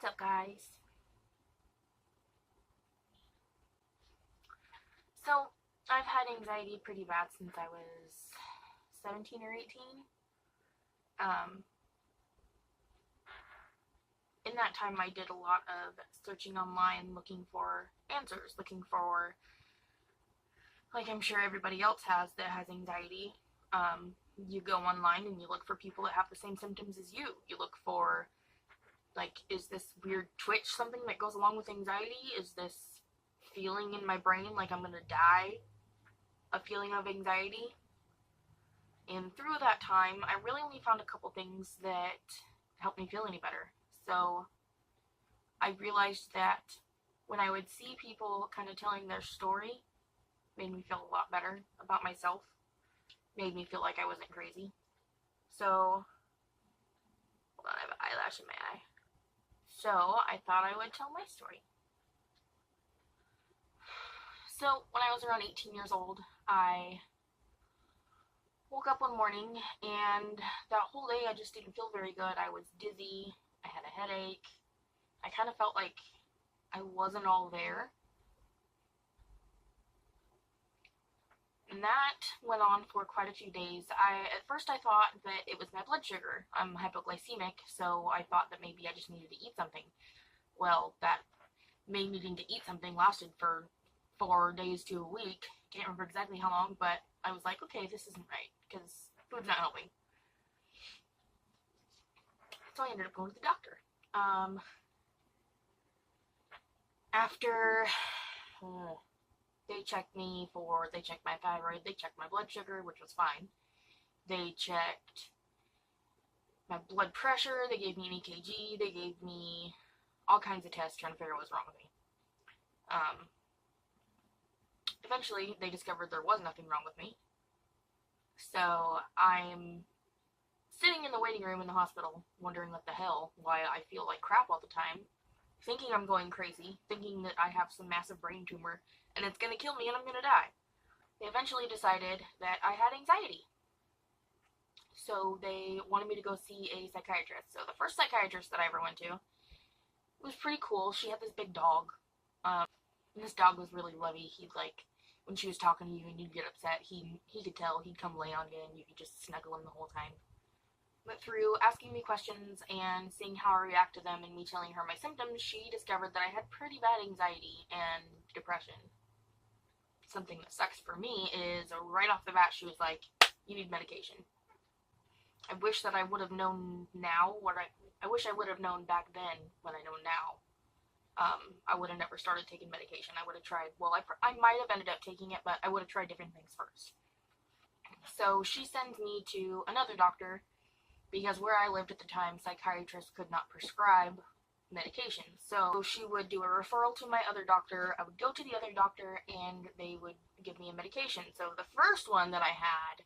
up, guys? So, I've had anxiety pretty bad since I was 17 or 18. Um, in that time, I did a lot of searching online, looking for answers, looking for, like I'm sure everybody else has that has anxiety. You go online and you look for people that have the same symptoms as you. You look for, like, is this weird twitch something that goes along with anxiety? Is this feeling in my brain like I'm gonna die a feeling of anxiety? And through that time, I really only found a couple things that helped me feel any better. So I realized that when I would see people kind of telling their story, made me feel a lot better about myself, made me feel like I wasn't crazy. So, hold on, I have an eyelash in my eye. So I thought I would tell my story. So when I was around 18 years old, I woke up one morning and that whole day I just didn't feel very good. I was dizzy, I had a headache, I kind of felt like I wasn't all there. And that went on for quite a few days. At first I thought that it was my blood sugar. I'm hypoglycemic, so I thought that maybe I just needed to eat something. Well, that me needing to eat something lasted for 4 days to a week. Can't remember exactly how long, but I was like, okay, this isn't right, because food's not helping. So I ended up going to the doctor. After they checked my thyroid, they checked my blood sugar, which was fine. They checked my blood pressure, they gave me an EKG, they gave me all kinds of tests trying to figure out what was wrong with me. Eventually, they discovered there was nothing wrong with me. So I'm sitting in the waiting room in the hospital, wondering what the hell, why I feel like crap all the time, thinking I'm going crazy, thinking that I have some massive brain tumor, and it's gonna kill me and I'm gonna die. They eventually decided that I had anxiety. So they wanted me to go see a psychiatrist. So the first psychiatrist that I ever went to was pretty cool. She had this big dog. And this dog was really lovey. He'd like, when she was talking to you and you'd get upset, he could tell. He'd come lay on you and you could just snuggle him the whole time. But through asking me questions and seeing how I react to them and me telling her my symptoms, she discovered that I had pretty bad anxiety and depression. Something that sucks for me is right off the bat, she was like, you need medication. I wish that I would have known now I wish I would have known back then what I know now. I would have never started taking medication. I would have tried, well, I might have ended up taking it, but I would have tried different things first. So she sends me to another doctor because where I lived at the time, psychiatrists could not prescribe medication. So she would do a referral to my other doctor. I would go to the other doctor and they would give me a medication. So the first one that I had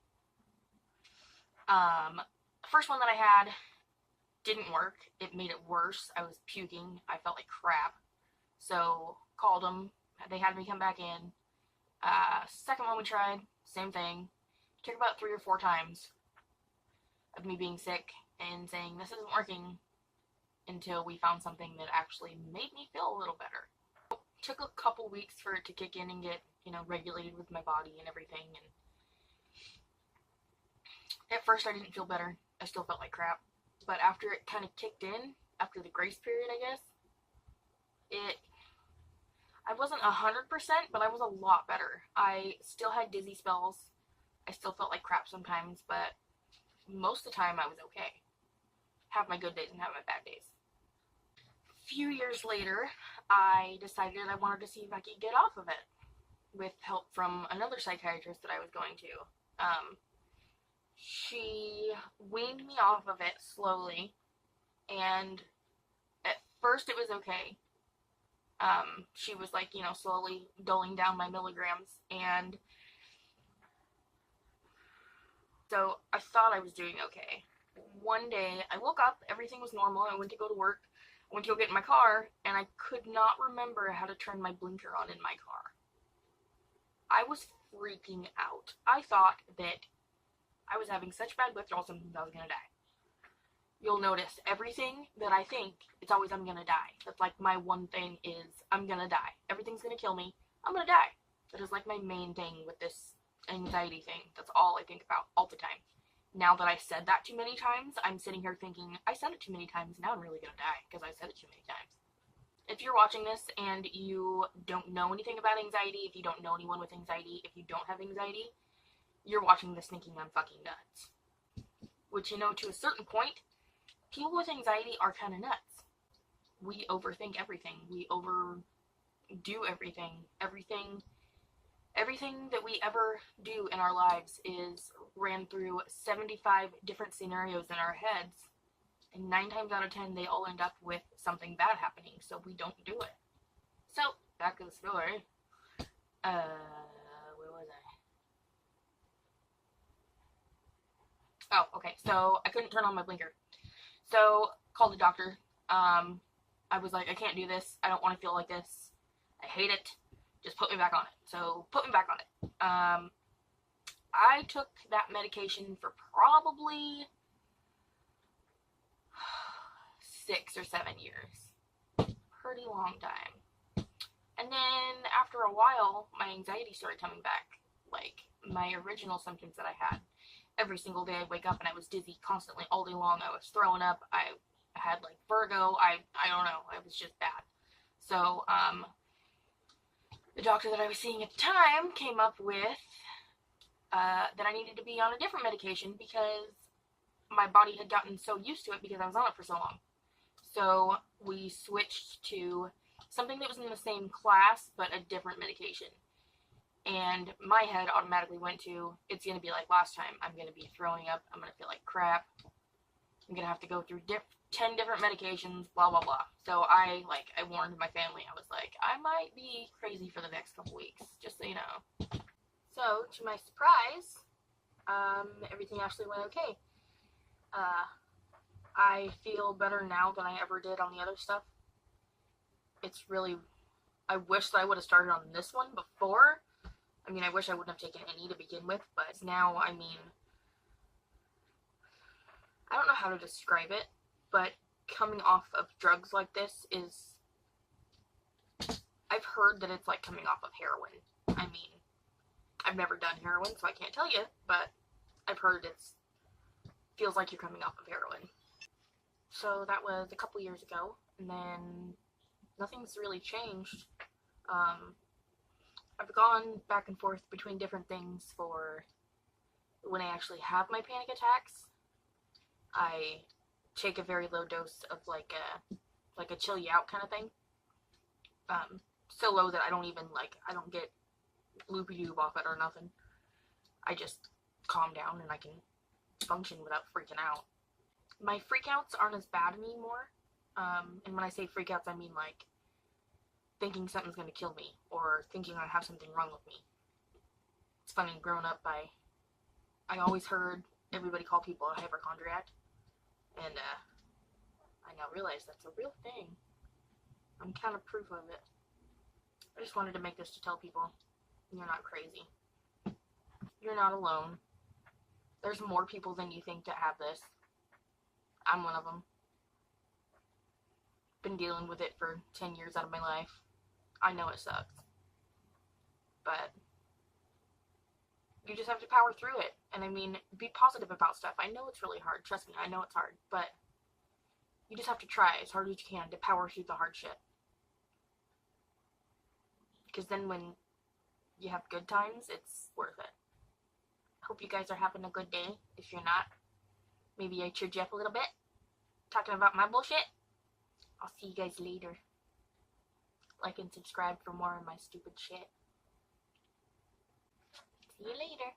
didn't work. It made it worse. I was puking. I felt like crap. So called them. They had me come back in. Second one we tried, same thing. It took about 3 or 4 times of me being sick and saying this isn't working until we found something that actually made me feel a little better. It took a couple weeks for it to kick in and get, regulated with my body and everything. And at first I didn't feel better. I still felt like crap. But after it kind of kicked in, after the grace period, I guess, I wasn't 100%, but I was a lot better. I still had dizzy spells. I still felt like crap sometimes, but most of the time I was okay. Have my good days and have my bad days. A few years later, I decided I wanted to see if I could get off of it with help from another psychiatrist that I was going to. She weaned me off of it slowly, and at first it was okay. She was like, slowly doling down my milligrams, and so I thought I was doing okay. One day, I woke up, everything was normal, I went to go to work, I went to go get in my car, and I could not remember how to turn my blinker on in my car. I was freaking out. I thought that I was having such bad withdrawal symptoms I was gonna die. you'll notice everything that I think, it's always I'm gonna die. That's like my one thing is I'm gonna die. Everything's gonna kill me. I'm gonna die. That is like my main thing with this anxiety thing. That's all I think about all the time. Now that I said that too many times, I'm sitting here thinking, I said it too many times, now I'm really gonna die because I said it too many times. If you're watching this and you don't know anything about anxiety, if you don't know anyone with anxiety, if you don't have anxiety, you're watching this thinking I'm fucking nuts. Which, you know, to a certain point, people with anxiety are kind of nuts. We overthink everything. We overdo everything. Everything that we ever do in our lives is ran through 75 different scenarios in our heads, and 9 times out of 10 they all end up with something bad happening, so we don't do it. So, back to the story. Where was I? Oh, okay, so I couldn't turn on my blinker. So, called the doctor. I was like, I can't do this. I don't want to feel like this. I hate it. Just put me back on it. So, put me back on it. I took that medication for probably 6 or 7 years. Pretty long time. And then, after a while, my anxiety started coming back. Like, my original symptoms that I had. Every single day I'd wake up and I was dizzy constantly all day long. I was throwing up. I had, like, vertigo. I don't know. It was just bad. So, the doctor that I was seeing at the time came up with that I needed to be on a different medication because my body had gotten so used to it because I was on it for so long. So we switched to something that was in the same class but a different medication. And my head automatically went to, it's going to be like last time. I'm going to be throwing up. I'm going to feel like crap. I'm going to have to go through 10 different medications, blah, blah, blah. So I warned my family. I was like, I might be crazy for the next couple weeks, just so you know. So, to my surprise, everything actually went okay. I feel better now than I ever did on the other stuff. It's really, I wish that I would have started on this one before. I mean, I wish I wouldn't have taken any to begin with, but now, I mean, I don't know how to describe it, but coming off of drugs like this is, I've heard that it's like coming off of heroin. I mean, I've never done heroin, so I can't tell you, but I've heard feels like you're coming off of heroin. So that was a couple years ago, and then nothing's really changed. I've gone back and forth between different things for when I actually have my panic attacks. I take a very low dose of like a chill you out kind of thing. So low that I don't get loopy-doob off it or nothing. I just calm down and I can function without freaking out. My freakouts aren't as bad anymore. And when I say freakouts, I mean like thinking something's gonna kill me or thinking I have something wrong with me. It's funny, growing up, I always heard everybody call people a hypochondriac, and I now realize that's a real thing. I'm kind of proof of it. I just wanted to make this to tell people, you're not crazy. You're not alone. There's more people than you think that have this. I'm one of them. Been dealing with it for 10 years out of my life. I know it sucks. But you just have to power through it. And I mean, be positive about stuff. I know it's really hard. Trust me, I know it's hard. But you just have to try as hard as you can to power through the hard shit. Because then when you have good times, it's worth it. Hope you guys are having a good day. If you're not, maybe I cheered you up a little bit. Talking about my bullshit. I'll see you guys later. Like and subscribe for more of my stupid shit. See you later.